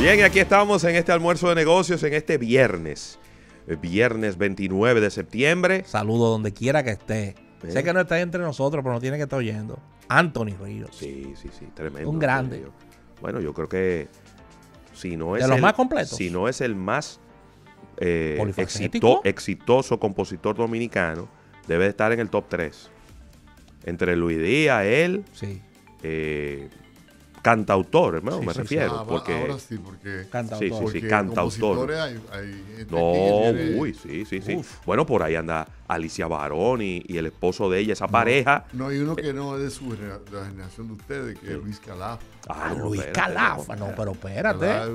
Bien, y aquí estamos en este almuerzo de negocios, en este viernes 29 de septiembre. Saludo donde quiera que esté. Sé que no está entre nosotros, pero no tiene que estar oyendo. Anthony Ríos. Sí, tremendo. Un grande. Bueno, yo creo que si no es de los más completos. Si no es el más ¿Polifacético? exitoso compositor dominicano, debe de estar en el top 3. Entre Luis Díaz, él, sí. Cantautor, hermano, Sí, me sí, refiero. sí. Porque, Ahora sí, porque Cantautor. Sí, cantautor. Hay gente No, que tiene- uy, sí. Bueno, por ahí anda Alicia Barón y el esposo de ella, esa No, pareja. No, hay uno que no es de de la generación de ustedes, que es Luis Calaf. No, Luis espérate, Calaf. no, No, pero espérate. Calaf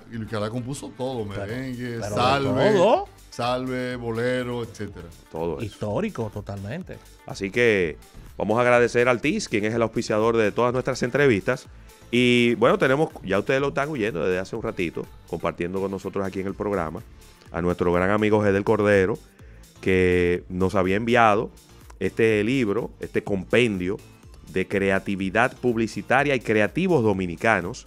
es y Luis Calaf compuso todo, merengue, pero salve, todo. salve, bolero, etcétera. Todo eso. Histórico, totalmente. Así que vamos a agradecer al TIS, quien es el auspiciador de todas nuestras entrevistas. Y bueno, ya ustedes lo están oyendo desde hace un ratito, compartiendo con nosotros aquí en el programa, a nuestro gran amigo Gedel Cordero, que nos había enviado este libro, este compendio de creatividad publicitaria y creativos dominicanos,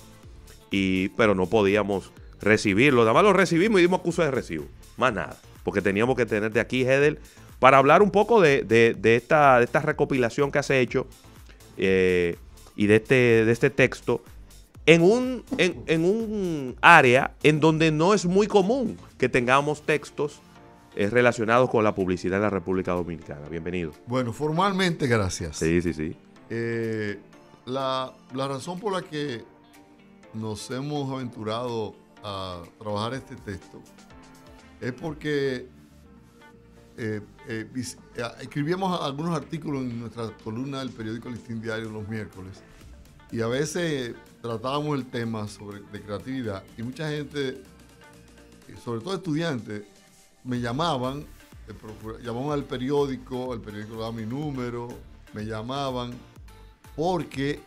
pero no podíamos recibirlo. Nada más lo recibimos y dimos acusa de recibo, más nada, porque teníamos que tenerte aquí, Gedel, para hablar un poco de esta recopilación que has hecho y de este texto en un área en donde no es muy común que tengamos textos relacionados con la publicidad en la República Dominicana. Bienvenido. Bueno, formalmente, gracias. Sí. La razón por la que nos hemos aventurado a trabajar este texto es porque escribíamos algunos artículos en nuestra columna del periódico Listín Diario los miércoles y a veces tratábamos el tema de creatividad y mucha gente, sobre todo estudiantes, me llamaban al periódico, el periódico daba mi número, me llamaban porque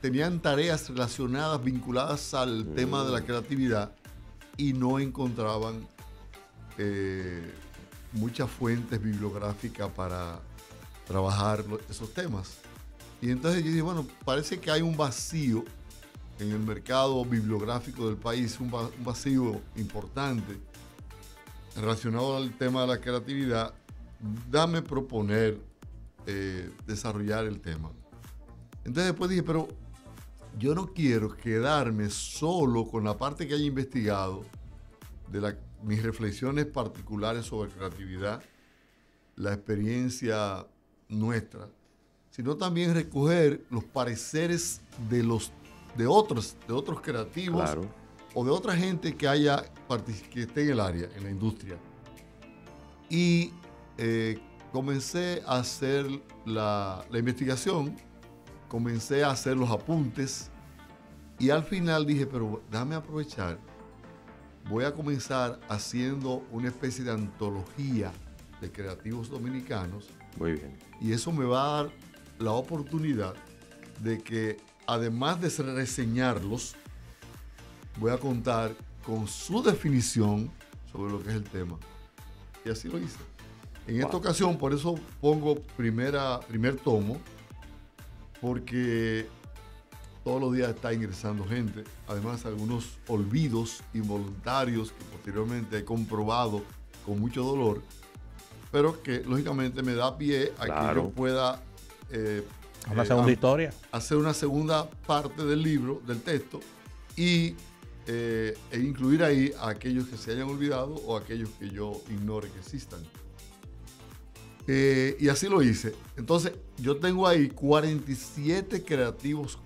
tenían tareas relacionadas, vinculadas al tema de la creatividad y no encontraban muchas fuentes bibliográficas para trabajar esos temas. Y entonces yo dije, bueno, parece que hay un vacío en el mercado bibliográfico del país, un vacío importante relacionado al tema de la creatividad. Dame proponer desarrollar el tema. Entonces después dije, pero yo no quiero quedarme solo con la parte que haya investigado de mis reflexiones particulares sobre creatividad, la experiencia nuestra, sino también recoger los pareceres de otros creativos, Claro. o de otra gente que esté en el área, en la industria. Y comencé a hacer la investigación, comencé a hacer los apuntes y al final dije, pero déjame aprovechar. Voy a comenzar haciendo una especie de antología de creativos dominicanos. Muy bien. Y eso me va a dar la oportunidad de que, además de reseñarlos, voy a contar con su definición sobre lo que es el tema. Y así lo hice. En esta ocasión, por eso pongo primer tomo, porque todos los días está ingresando gente. Además, algunos olvidos involuntarios que posteriormente he comprobado con mucho dolor, pero que lógicamente me da pie a que yo pueda una segunda historia. Hacer una segunda parte del libro, del texto, e incluir ahí a aquellos que se hayan olvidado o aquellos que yo ignore que existan. Y así lo hice. Entonces, yo tengo ahí 47 creativos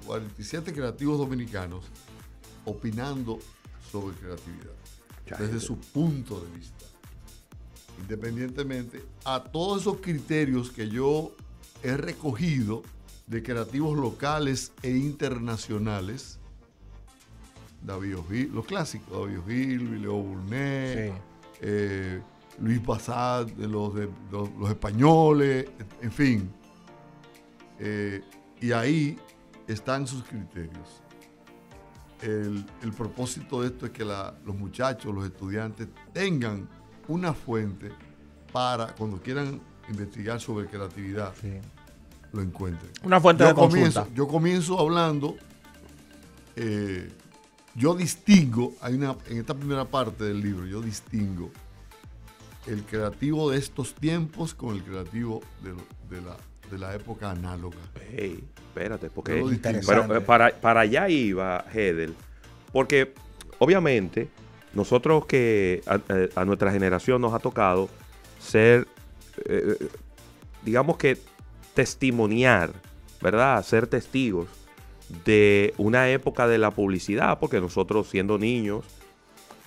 dominicanos opinando sobre creatividad, desde su punto de vista. Independientemente a todos esos criterios que yo he recogido de creativos locales e internacionales, David O'Hill, los clásicos, David O'Hill, Leo Burnett, Luis Bassat, los españoles, en fin. Y ahí están sus criterios. El propósito de esto es que los muchachos, los estudiantes, tengan una fuente para, cuando quieran investigar sobre creatividad, lo encuentren. Una fuente de consulta. Yo comienzo hablando yo distingo, en esta primera parte del libro, yo distingo el creativo de estos tiempos con el creativo de la época análoga. Hey, espérate, porque Interesante. pero, para allá iba Hedel, porque obviamente nosotros que a nuestra generación nos ha tocado ser, digamos que testimoniar, ¿verdad? Ser testigos de una época de la publicidad, porque nosotros siendo niños,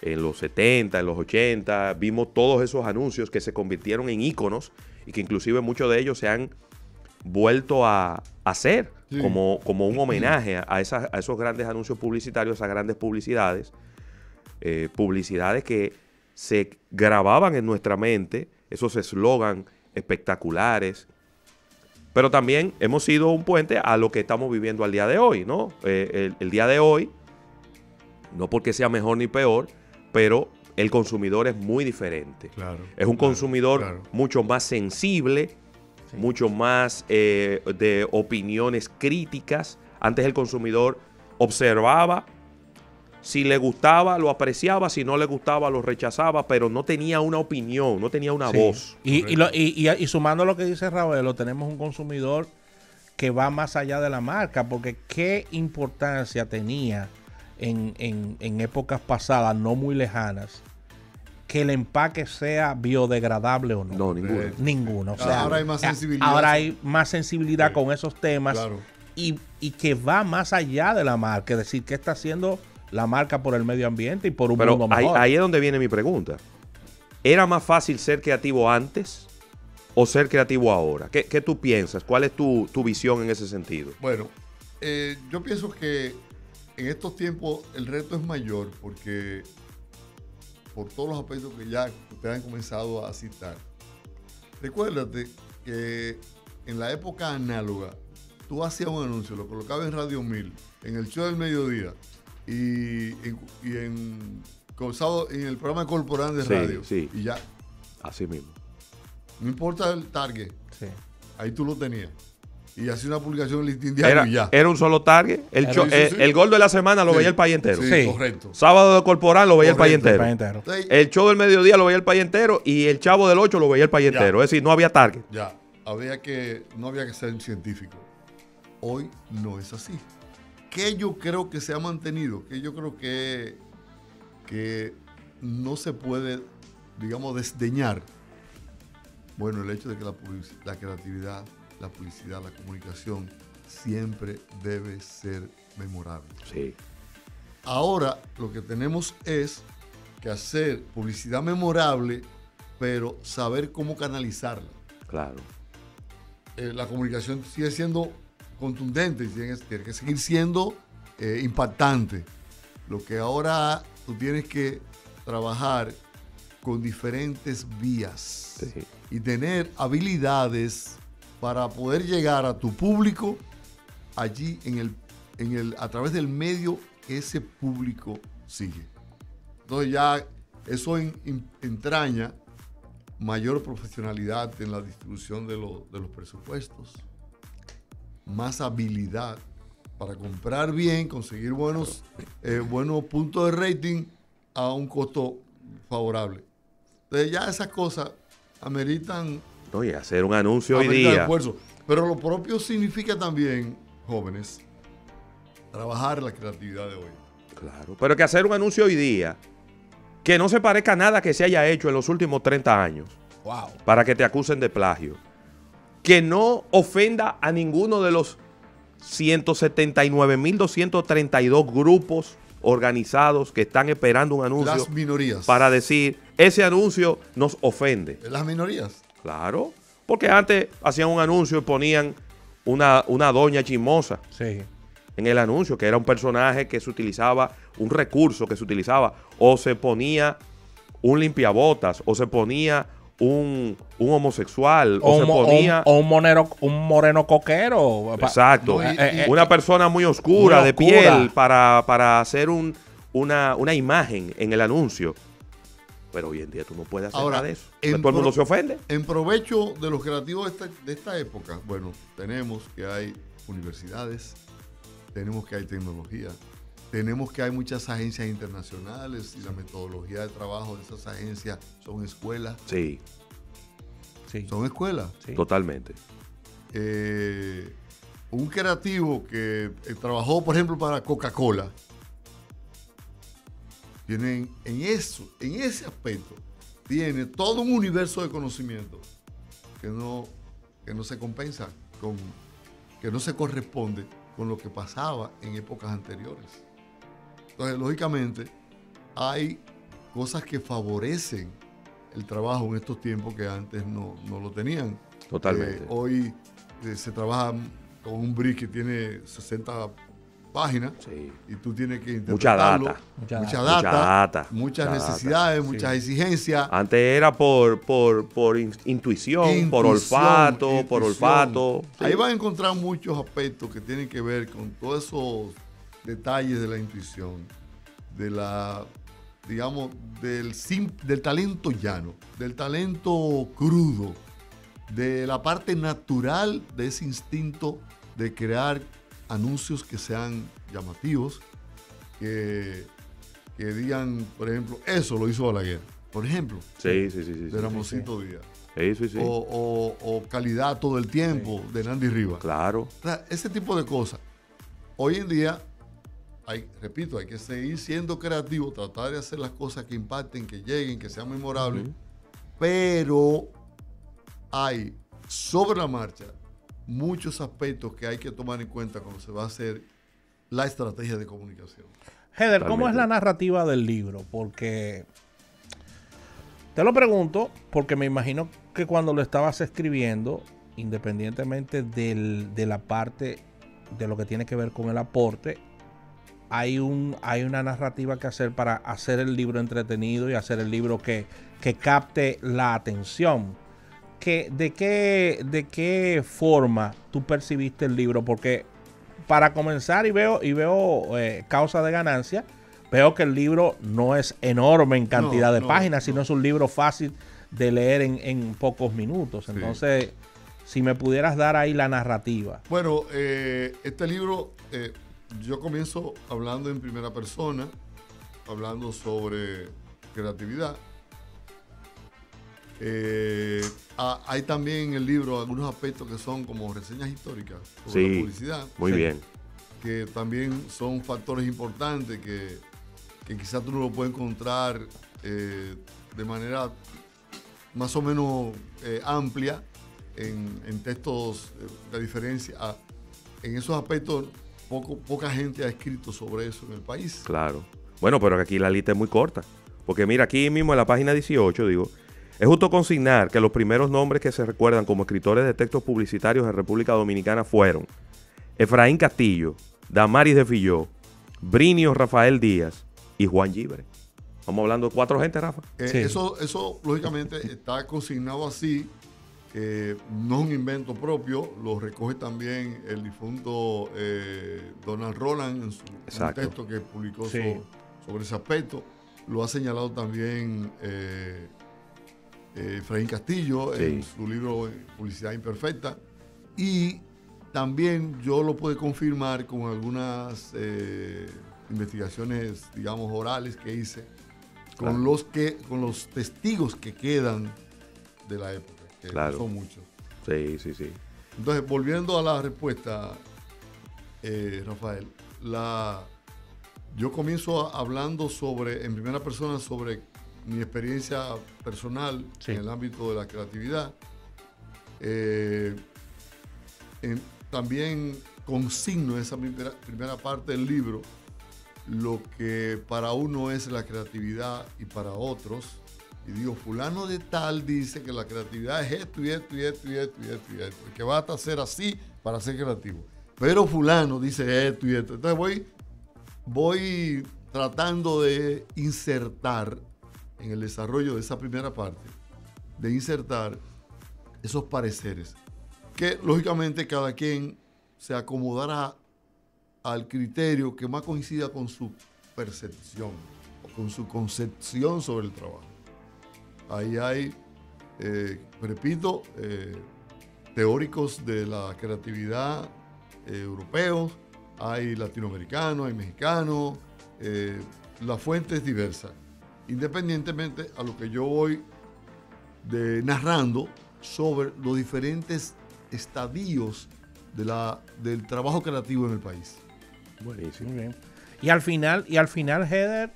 en los 70, en los 80, vimos todos esos anuncios que se convirtieron en íconos y que inclusive muchos de ellos se han vuelto a hacer como un homenaje a esos grandes anuncios publicitarios, esas grandes publicidades, publicidades que se grababan en nuestra mente, esos eslogan espectaculares. Pero también hemos sido un puente a lo que estamos viviendo al día de hoy, ¿no? El día de hoy, no porque sea mejor ni peor, pero el consumidor es muy diferente. Claro, es un consumidor mucho más sensible, mucho más de opiniones críticas. Antes el consumidor observaba, si le gustaba lo apreciaba, si no le gustaba lo rechazaba, pero no tenía una opinión, no tenía una voz. Y sumando lo que dice Ravelo, tenemos un consumidor que va más allá de la marca, porque qué importancia tenía en épocas pasadas, no muy lejanas, que el empaque sea biodegradable o no. No, ninguno. Ninguno. O sea, ahora hay más sensibilidad. Ahora hay más sensibilidad con esos temas. Claro. Y que va más allá de la marca. Es decir, ¿qué está haciendo la marca por el medio ambiente y por un Pero mundo mejor? ahí es donde viene mi pregunta. ¿Era más fácil ser creativo antes o ser creativo ahora? ¿Qué tú piensas? ¿Cuál es tu visión en ese sentido? Bueno, yo pienso que en estos tiempos el reto es mayor porque por todos los aspectos que ya ustedes han comenzado a citar. Recuérdate que en la época análoga tú hacías un anuncio, lo colocabas en Radio 1000, en el show del mediodía y en el programa Corporán de radio. Sí. Y ya. Así mismo. No importa el target. Sí. Ahí tú lo tenías. Y hacía una publicación en listín diario y ya. Era un solo target. El gol de la semana lo veía el país entero. Sí, correcto. Sábado de Corporal lo veía el país entero. Entonces, El show del mediodía lo veía el país entero y el Chavo del 8 lo veía el país entero. Es decir, no había target. Ya, no había que ser científico. Hoy no es así. ¿Qué yo creo que se ha mantenido? Que yo creo que no se puede, digamos, desdeñar. Bueno, el hecho de que la creatividad, la publicidad, la comunicación siempre debe ser memorable. Sí. Ahora lo que tenemos es que hacer publicidad memorable, pero saber cómo canalizarla. Claro. La comunicación sigue siendo contundente, tiene que seguir siendo impactante. Lo que ahora tú tienes que trabajar con diferentes vías y tener habilidades para poder llegar a tu público allí a través del medio que ese público sigue. Entonces ya eso entraña mayor profesionalidad en la distribución de los presupuestos, más habilidad para comprar bien, conseguir buenos puntos de rating a un costo favorable. Entonces ya esas cosas ameritan... Oye, hacer un anuncio hoy día. Esfuerzo. Pero lo propio significa también, jóvenes, trabajar la creatividad de hoy. Claro, pero que hacer un anuncio hoy día que no se parezca a nada que se haya hecho en los últimos 30 años. Wow. Para que te acusen de plagio. Que no ofenda a ninguno de los 179.232 grupos organizados que están esperando un anuncio. Las minorías. Para decir, ese anuncio nos ofende. Las minorías. Claro, porque antes hacían un anuncio y ponían una doña chismosa. Sí. En el anuncio, que era un personaje que se utilizaba, un recurso que se utilizaba, o se ponía un limpiabotas, o se ponía un homosexual, o se ponía... un moreno coquero. Exacto. Una persona muy oscura, de piel, para hacer una imagen en el anuncio. Pero hoy en día tú no puedes hacer nada de eso. Todo el mundo se ofende. En provecho de los creativos de esta época, bueno, tenemos que hay universidades, tenemos que hay tecnología, Tenemos que hay muchas agencias internacionales y la metodología de trabajo de esas agencias son escuelas. Sí, Sí. Son escuelas. Sí. totalmente. Un creativo que trabajó, por ejemplo, para Coca-Cola, tiene en ese aspecto, tiene todo un universo de conocimiento que no se compensa, que no se corresponde con lo que pasaba en épocas anteriores. Entonces, lógicamente, hay cosas que favorecen el trabajo en estos tiempos que antes no lo tenían. Totalmente. Hoy se trabaja con un brief que tiene 60 páginas Sí. y tú tienes que Mucha interpretarlo. data. Mucha Mucha data, data. muchas Mucha necesidades, data. muchas Sí. exigencias. Antes era por intuición, por olfato, por olfato. Sí. Ahí van a encontrar muchos aspectos que tienen que ver con todos esos detalles de la intuición, de la, digamos, del talento llano, del talento crudo, de la parte natural de ese instinto de crear anuncios que sean llamativos, que digan, por ejemplo, eso lo hizo Balaguer, por ejemplo, Sí. de Ramoncito Díaz. Sí. O calidad todo el tiempo de Nandy Rivas. Claro. O sea, ese tipo de cosas. Hoy en día, hay que seguir siendo creativo, tratar de hacer las cosas que impacten, que lleguen, que sean memorables, pero hay sobre la marcha muchos aspectos que hay que tomar en cuenta cuando se va a hacer la estrategia de comunicación. Heather, ¿cómo es Totalmente. la narrativa del libro? Porque te lo pregunto, porque me imagino que cuando lo estabas escribiendo, independientemente de la parte de lo que tiene que ver con el aporte, hay una narrativa que hacer para hacer el libro entretenido y hacer el libro que capte la atención. ¿De qué forma tú percibiste el libro? Porque para comenzar y veo causa de ganancia, veo que el libro no es enorme en cantidad de páginas, sino es un libro fácil de leer en pocos minutos. Sí. Entonces, si me pudieras dar ahí la narrativa. Bueno, este libro, yo comienzo hablando en primera persona, hablando sobre creatividad. Hay también en el libro algunos aspectos que son como reseñas históricas sobre la publicidad. Muy bien. Que también son factores importantes que quizás tú no lo puedes encontrar de manera más o menos amplia en textos de diferencia. En esos aspectos poca gente ha escrito sobre eso en el país. Claro. Bueno, pero aquí la lista es muy corta. Porque mira, aquí mismo en la página 18, digo, es justo consignar que los primeros nombres que se recuerdan como escritores de textos publicitarios en República Dominicana fueron Efraín Castillo, Damaris de Filló, Brinio Rafael Díaz y Juan Gíbere. Estamos hablando de 4 gente, Rafa. Sí. Eso lógicamente está consignado así, no es un invento propio, lo recoge también el difunto Donald Roland en su Exacto. texto que publicó Sí. sobre ese aspecto. Lo ha señalado también Efraín Castillo en su libro Publicidad Imperfecta. Y también yo lo pude confirmar con algunas investigaciones, digamos, orales que hice, con los testigos que quedan de la época, que Claro. son muchos. Sí. Entonces, volviendo a la respuesta, Rafael, yo comienzo hablando en primera persona sobre mi experiencia personal en el ámbito de la creatividad. También consigno en esa primera parte del libro lo que para uno es la creatividad y para otros. Y digo, fulano de tal dice que la creatividad es esto y esto y esto y esto y esto y esto. Que va a ser así para ser creativo. Pero fulano dice esto y esto. Entonces voy tratando de insertar en el desarrollo de esa primera parte, de insertar esos pareceres, que lógicamente cada quien se acomodará al criterio que más coincida con su percepción o con su concepción sobre el trabajo. Ahí hay, repito, teóricos de la creatividad europeos, hay latinoamericanos, hay mexicanos, la fuente es diversa. Independientemente a lo que yo voy narrando sobre los diferentes estadios del trabajo creativo en el país. Buenísimo. Muy bien. Y al final, Heather,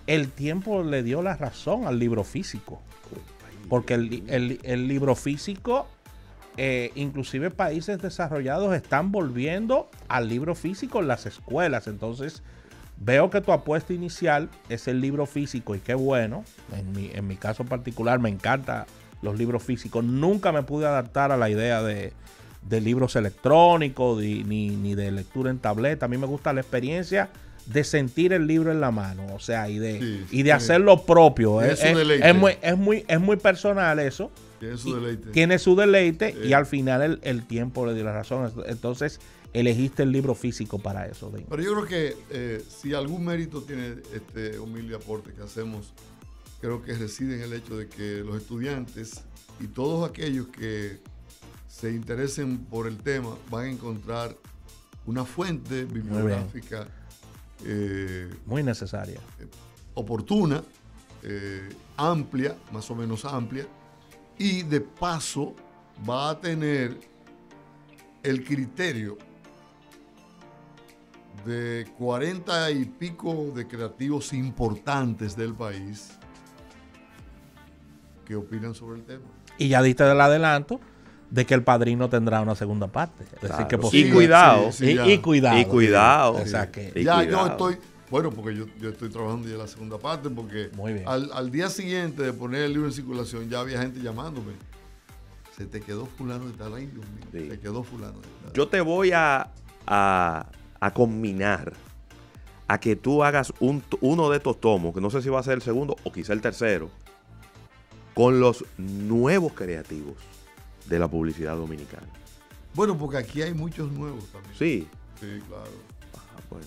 el tiempo le dio la razón al libro físico. Porque el libro físico, inclusive países desarrollados están volviendo al libro físico en las escuelas. Entonces, veo que tu apuesta inicial es el libro físico y qué bueno. En mi caso particular me encantan los libros físicos. Nunca me pude adaptar a la idea de libros electrónicos ni de lectura en tableta. A mí me gusta la experiencia de sentir el libro en la mano, o sea, y de hacer lo propio. Es muy personal eso. Tiene su deleite y al final el tiempo le dio la razón. Entonces, elegiste el libro físico para eso. Pero yo creo que si algún mérito tiene este humilde aporte que hacemos, creo que reside en el hecho de que los estudiantes y todos aquellos que se interesen por el tema van a encontrar una fuente bibliográfica muy necesaria, oportuna, amplia, más o menos amplia, y de paso va a tener el criterio de 40 y pico de creativos importantes del país que opinan sobre el tema. Y ya diste el adelanto de que El Padrino tendrá una segunda parte. Es decir, que y cuidado. Y cuidado. Y cuidado. O sea que, yo estoy... Bueno, porque yo estoy trabajando ya la segunda parte, porque al día siguiente de poner el libro en circulación ya había gente llamándome. Se te quedó fulano de tal, ay Dios mío, sí. Te quedó fulano de tal. Yo te voy a combinar a que tú hagas uno de estos tomos, que no sé si va a ser el segundo o quizá el tercero, con los nuevos creativos de la publicidad dominicana. Bueno, porque aquí hay muchos nuevos también. Sí. Sí, claro. Bueno.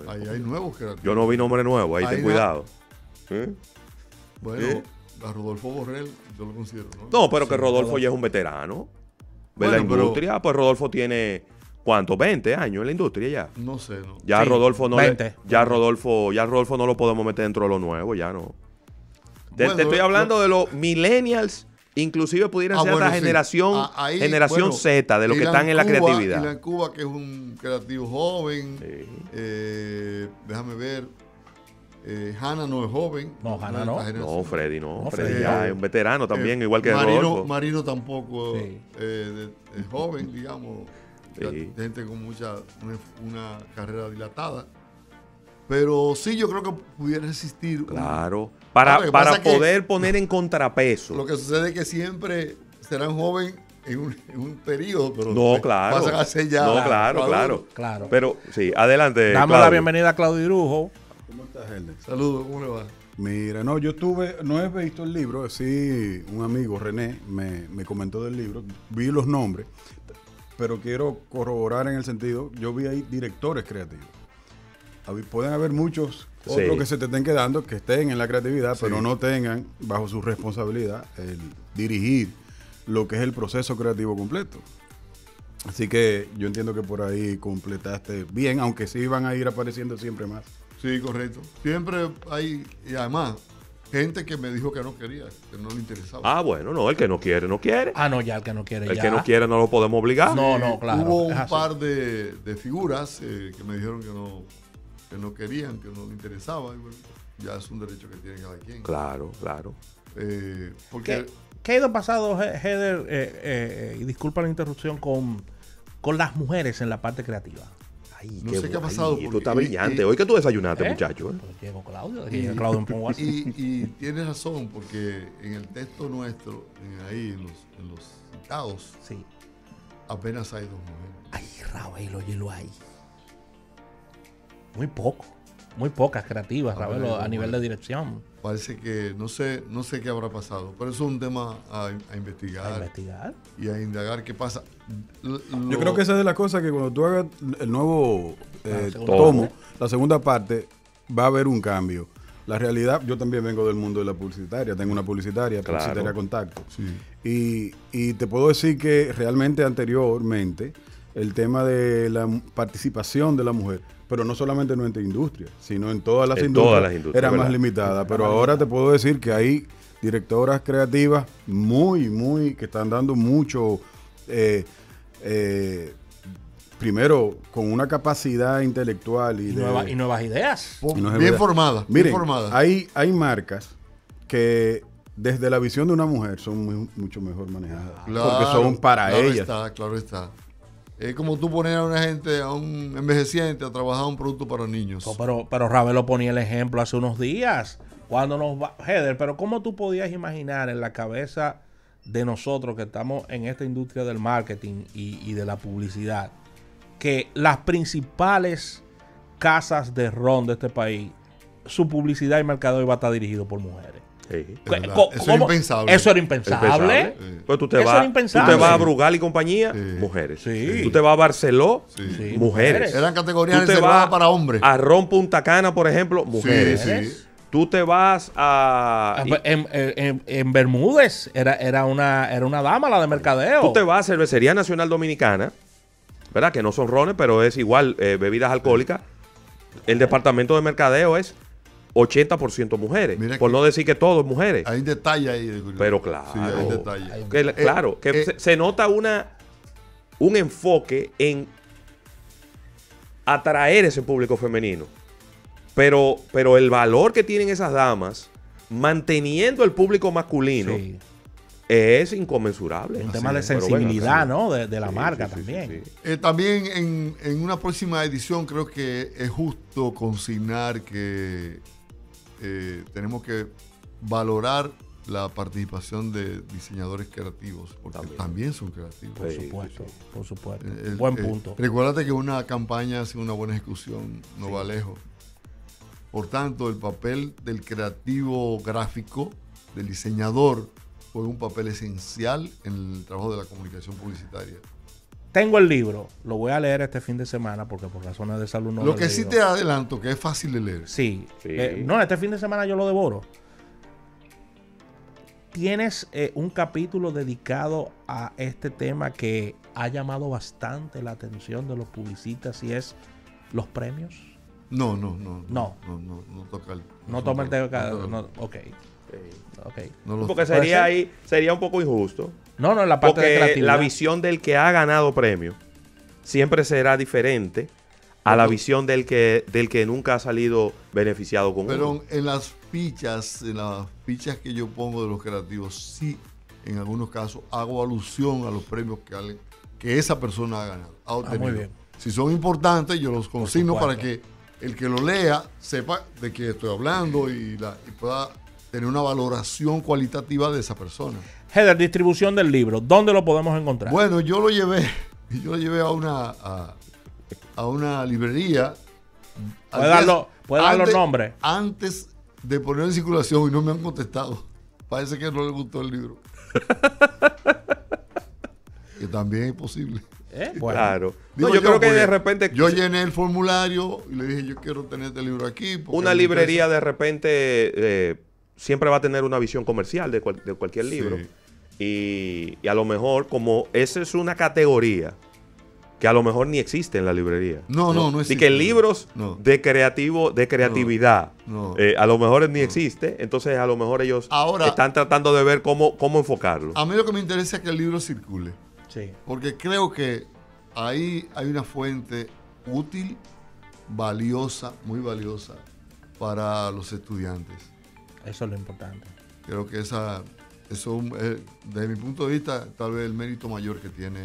Ahí hay nuevos creativos. Yo no vi nombre nuevo, ahí ten cuidado. Bueno, a Rodolfo Borrell yo lo considero, ¿no? No, pero que Rodolfo ya es un veterano de la industria. Pues Rodolfo tiene, ¿cuánto? 20 años en la industria ya. No sé, ¿no? Ya sí, Rodolfo no 20. Ya Rodolfo no lo podemos meter dentro de lo nuevo, ya no. Te estoy hablando de los millennials. Inclusive pudieran ser la generación Z de los que están en la creatividad. Ilan Cuba, que es un creativo joven. Sí. Déjame ver. Hanna no es joven. No, Hanna no. No, Freddy no. Freddy ya es un veterano también, igual que Rodolfo. Marino tampoco es joven, digamos. Sí. Gente con una carrera dilatada. Pero sí, yo creo que pudiera existir. Claro. Para poder poner en contrapeso. Lo que sucede es que siempre serán jóvenes en un periodo, pero no, claro. pasan a ser ya. No, claro. Pero sí, adelante. Damos Claudio. la bienvenida a Claudio Irujo. ¿Cómo estás, Helder? Saludos, ¿cómo le va? Mira, no, no he visto el libro, sí, un amigo, René, me comentó del libro, vi los nombres, pero quiero corroborar en el sentido, yo vi ahí directores creativos. Pueden haber muchos otros que se te estén quedando, que estén en la creatividad, pero no tengan bajo su responsabilidad el dirigir lo que es el proceso creativo completo. Así que yo entiendo que por ahí completaste bien, aunque sí van a ir apareciendo siempre más. Sí, correcto. Siempre hay, y además, gente que me dijo que no quería, que no le interesaba. Ah, bueno, no, el que no quiere, no quiere. Ah, no, ya el que no quiere, el que no quiere no lo podemos obligar. No, claro. Hubo un par de figuras que me dijeron que no querían, que no les interesaba. Y bueno, ya es un derecho que tiene cada quien. Claro. Porque ¿Qué ha ido pasado, Heather, y disculpa la interrupción, con las mujeres en la parte creativa? Ay, no sé qué ha pasado. Esto está brillante. Hoy que tú desayunaste, muchacho. Pues llegó Claudio. Claudio en Ponguas. Y tienes razón, porque en el texto nuestro, en los citados, sí, apenas hay 2 mujeres. Ay, Ravelo, óyelo ahí. Muy pocas creativas, Ravelo, a nivel de dirección. Parece que no sé qué habrá pasado, pero eso es un tema a investigar. Y a indagar qué pasa. Yo creo que esa es de las cosas que cuando tú hagas el nuevo tomo, la segunda parte, va a haber un cambio. La realidad, yo también vengo del mundo de la publicitaria, tengo una publicitaria Contacto. Sí. Y te puedo decir que realmente anteriormente el tema de la participación de la mujer, pero no solamente en nuestra industria, sino en todas las industrias, era más limitada. Pero ahora te puedo decir que hay directoras creativas muy, que están dando mucho, primero, con una capacidad intelectual y nuevas ideas. Bien formadas. Miren, hay marcas que desde la visión de una mujer son mucho mejor manejadas. Claro, porque son para ellas. Claro está. Es como tú poner a una gente, a un envejeciente, a trabajar un producto para niños. Pero Ravelo ponía el ejemplo hace unos días. Cuando Heather, pero ¿cómo tú podías imaginar en la cabeza de nosotros que estamos en esta industria del marketing y de la publicidad que las principales casas de ron de este país, su publicidad y mercado iba a estar dirigido por mujeres? Sí. Eso es impensable. Eso era impensable. Pues tú te Eso vas, era impensable. tú te vas a Brugal y compañía, Sí. mujeres. Sí. Tú te vas a Barceló, Sí, mujeres. Eran categorías Tú te reservadas vas para hombres. a Ron Punta Cana, por ejemplo, mujeres. Sí. Tú te vas a... En Bermúdez era una dama la de mercadeo. Tú te vas a Cervecería Nacional Dominicana, ¿verdad? Que no son rones, pero es igual bebidas alcohólicas. El departamento de mercadeo es 80% mujeres. Mira Por que- no decir que todo es mujeres. Hay un detalle ahí. Pero claro. Sí, hay un detalle. Que se nota un enfoque en atraer ese público femenino. Pero el valor que tienen esas damas manteniendo el público masculino Sí. es inconmensurable. Un tema de Pero sensibilidad, bueno, ¿no? De la sí, marca sí, sí, también. sí, sí. También en una próxima edición creo que es justo consignar que tenemos que valorar la participación de diseñadores creativos, porque también son creativos. Por Sí, supuesto, sí, sí. por supuesto. El- Buen punto. Recuérdate que una campaña sin una buena ejecución no va lejos. Por tanto, el papel del creativo gráfico, del diseñador, juega un papel esencial en el trabajo de la comunicación publicitaria. Tengo el libro, lo voy a leer este fin de semana porque por razones de salud no Lo lo he que sí leído. te adelanto, que es fácil de leer. Sí. Sí. No, este fin de semana yo lo devoro. Tienes un capítulo dedicado a este tema que ha llamado bastante la atención de los publicistas y es los premios. No toca el... No toma el tema. no, No, ok. no lo- Porque ¿Puede sería un poco injusto. No, en la parte de Porque creatividad. la visión del que ha ganado premio siempre será diferente a la visión del que nunca ha salido beneficiado con uno. Pero en las fichas que yo pongo de los creativos, sí, en algunos casos hago alusión a los premios que esa persona ha ganado, ha obtenido. muy bien. Si son importantes, yo los consigno supuesto. para que el que lo lea sepa de qué estoy hablando y pueda tener una valoración cualitativa de esa persona. Heather, distribución del libro. ¿Dónde lo podemos encontrar? Bueno, yo lo llevé a una librería. ¿Puede dar los nombres? Antes de poner en circulación y no me han contestado. Parece que no les gustó el libro. Que también es posible. Bueno. Claro. Digo No, yo creo que porque de repente yo llené el formulario y le dije, yo quiero tener este libro aquí. porque una me librería interesa. de repente siempre va a tener una visión comercial de cualquier libro. Sí. Y a lo mejor, como esa es una categoría que a lo mejor ni existe en la librería. No Y existe. que libros No. de creatividad, No. a lo mejor ni existe. Entonces, a lo mejor ellos Ahora- están tratando de ver cómo enfocarlo. A mí lo que me interesa es que el libro circule. Sí. Porque creo que ahí hay una fuente útil, valiosa, muy valiosa para los estudiantes. Eso es lo importante. Creo que eso es, desde mi punto de vista, tal vez el mérito mayor que tiene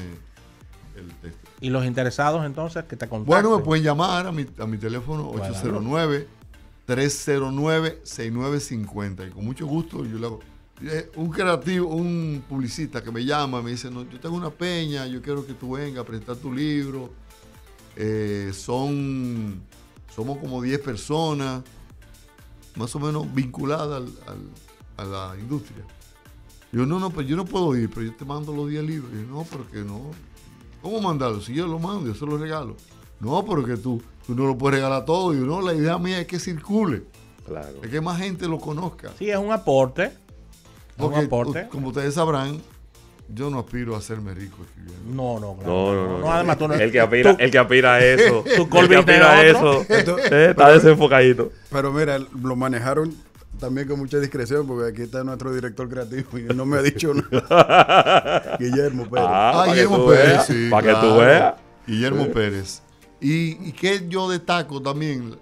el texto. Y los interesados entonces que te contacten. Bueno, me pueden llamar a mi teléfono 809-309-6950 y con mucho gusto yo le hago. Un creativo, un publicista que me llama, me dice, no, yo tengo una peña, yo quiero que tú vengas a presentar tu libro. Somos como 10 personas, más o menos vinculadas a la industria. Yo, no, pues yo no puedo ir, pero yo te mando los 10 libros. Y yo, no, porque no. ¿Cómo mandarlo? Si yo lo mando, yo se lo regalo. No, porque tú no lo puedes regalar todo. Y yo, no, la idea mía es que circule, Claro. es que más gente lo conozca. Sí, es un aporte. Es un Porque, aporte. como ustedes sabrán, yo no aspiro a hacerme rico escribiendo. No, claro. No. Además, tú no El que aspira a eso. Tu Colvin el que aspira a de eso. otro. Está desenfocadito. Pero mira, lo manejaron también con mucha discreción, porque aquí está nuestro director creativo y él no me ha dicho nada. Guillermo Pérez. Guillermo Pérez, sí. Para que tú claro. veas. Guillermo Pérez. Y que yo destaco también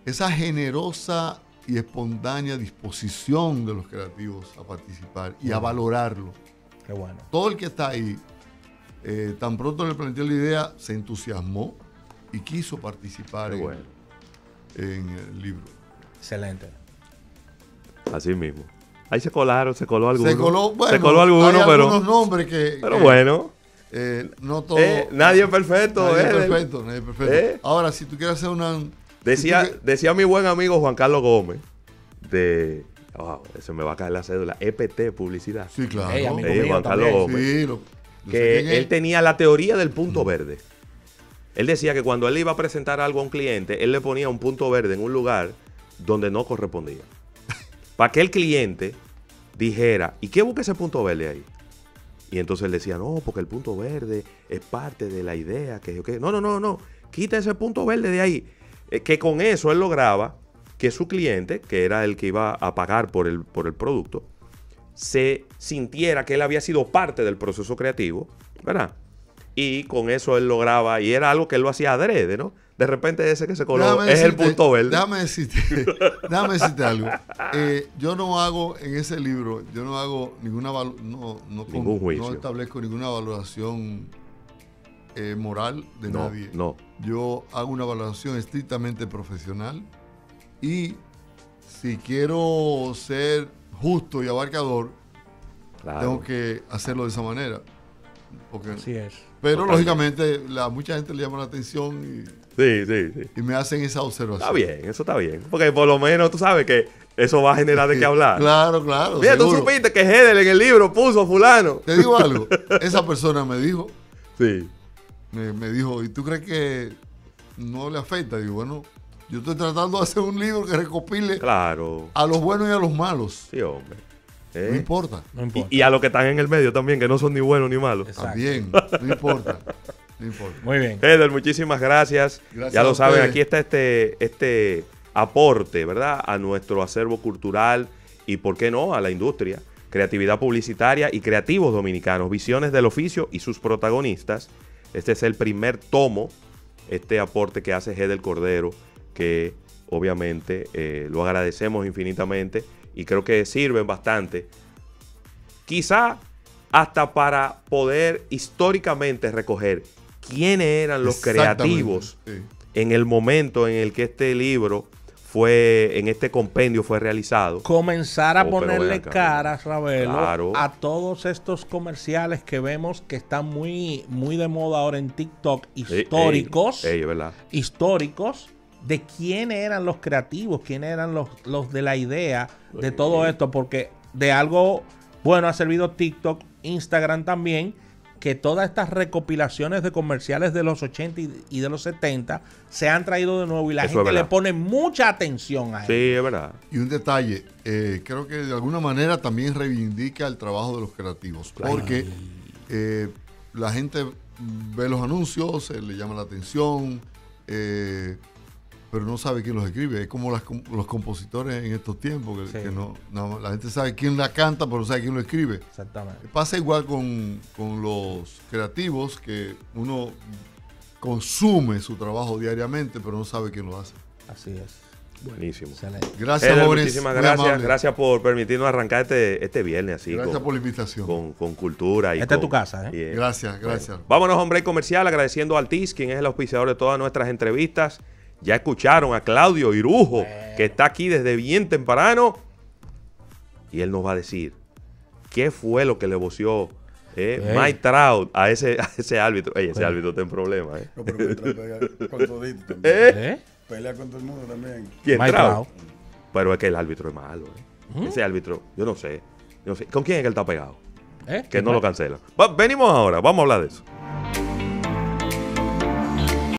esa generosa y espontánea disposición de los creativos a participar y a valorarlo. Qué bueno. Todo el que está ahí, tan pronto le planteó la idea, se entusiasmó y quiso participar Qué bueno. en el libro. Excelente. Así mismo. Ahí se coló alguno. Se coló alguno, hay pero. algunos nombres que. Pero bueno. No todo. Nadie es perfecto. Nadie es Edel. perfecto, nadie es perfecto. ¿Eh? Ahora, si tú quieres hacer una. Decía mi buen amigo Juan Carlos Gómez de. Se me va a caer la cédula. EPT, publicidad. Sí, claro. Ey, amigo Sí, mío Juan Carlos también. Gómez. Sí, yo sé Que quién es. él tenía la teoría del punto verde. Él decía que cuando él iba a presentar algo a un cliente, él le ponía un punto verde en un lugar donde no correspondía. Para que el cliente dijera, ¿y qué busca ese punto verde ahí? Y entonces él decía, no, porque el punto verde es parte de la idea. No. Quita ese punto verde de ahí. Que con eso él lograba que su cliente, que era el que iba a pagar por el producto, se sintiera que él había sido parte del proceso creativo, ¿verdad? Y con eso él lograba, y era algo que él lo hacía adrede, ¿no? De repente ese que se coló es el punto verde. Déjame decirte algo. Yo no hago en ese libro, yo no hago ningún juicio. No establezco ninguna valoración moral de nadie. No. Yo hago una valoración estrictamente profesional y si quiero ser justo y abarcador, Claro. tengo que hacerlo de esa manera. Porque, Así es. pero Totalmente. lógicamente a mucha gente le llama la atención Sí. y me hacen esa observación. Está bien, eso está bien. Porque por lo menos tú sabes que eso va a generar de qué hablar. Claro. Mira, tú seguro. supiste que Hedel en el libro puso fulano. Te digo algo. Esa persona me dijo, Sí. me dijo, ¿y tú crees que no le afecta? Digo, bueno, yo estoy tratando de hacer un libro que recopile Claro. a los buenos y a los malos. Sí, hombre. No importa. No importa. Y a los que están en el medio también, que no son ni buenos ni malos. Exacto. También, no importa. No importa. Muy bien. Hedel, muchísimas gracias. Gracias Ya a lo saben, ustedes. aquí está este aporte, ¿verdad? A nuestro acervo cultural y, ¿por qué no?, a la industria. Creatividad publicitaria y creativos dominicanos. Visiones del oficio y sus protagonistas. Este es el primer tomo, este aporte que hace Hedel Cordero, que obviamente lo agradecemos infinitamente y creo que sirven bastante. Quizá hasta para poder históricamente recoger quiénes eran los Exactamente, creativos sí. en el momento en el que este libro en este compendio fue realizado. Comenzar a Oh, pero ven ponerle acá, caras, Ravelo, claro. a todos estos comerciales que vemos que están muy, muy de moda ahora en TikTok, históricos, Ey, ¿verdad? históricos, de quiénes eran los creativos, quiénes eran los de la idea de todo esto, porque de algo bueno ha servido TikTok, Instagram también, que todas estas recopilaciones de comerciales de los 80 y de los 70 se han traído de nuevo y la Eso es gente le verdad. pone mucha atención a Sí, ello. es verdad. Y un detalle, creo que de alguna manera también reivindica el trabajo de los creativos, porque la gente ve los anuncios, le llama la atención, pero no sabe quién los escribe. Es como los compositores en estos tiempos, que, Sí. que no, la gente sabe quién la canta, pero no sabe quién lo escribe. Exactamente. Pasa igual con los creativos, que uno consume su trabajo diariamente, pero no sabe quién lo hace. Así es. Buenísimo. Excelente. Gracias, Hedel, jóvenes. muchísimas muy gracias. amables. Gracias por permitirnos arrancar este viernes así. Gracias por la invitación. con cultura. Y Esta es con- tu casa, ¿eh? y, Gracias. Vámonos a un break comercial agradeciendo a Altiz, quien es el auspiciador de todas nuestras entrevistas. Ya escucharon a Claudio Irujo, que está aquí desde bien temprano. Y él nos va a decir qué fue lo que le voció Mike Trout a ese árbitro. Ey, ese árbitro está en problemas. No, pero mientras pega con todito también. ¿Eh? Pelea con todo el mundo también. ¿Quién? Mike Trout. Trout. Pero es que el árbitro es malo. Ese árbitro, yo no sé. ¿Con quién es que él está pegado? ¿Eh? Que no lo cancelan. Venimos ahora, vamos a hablar de eso.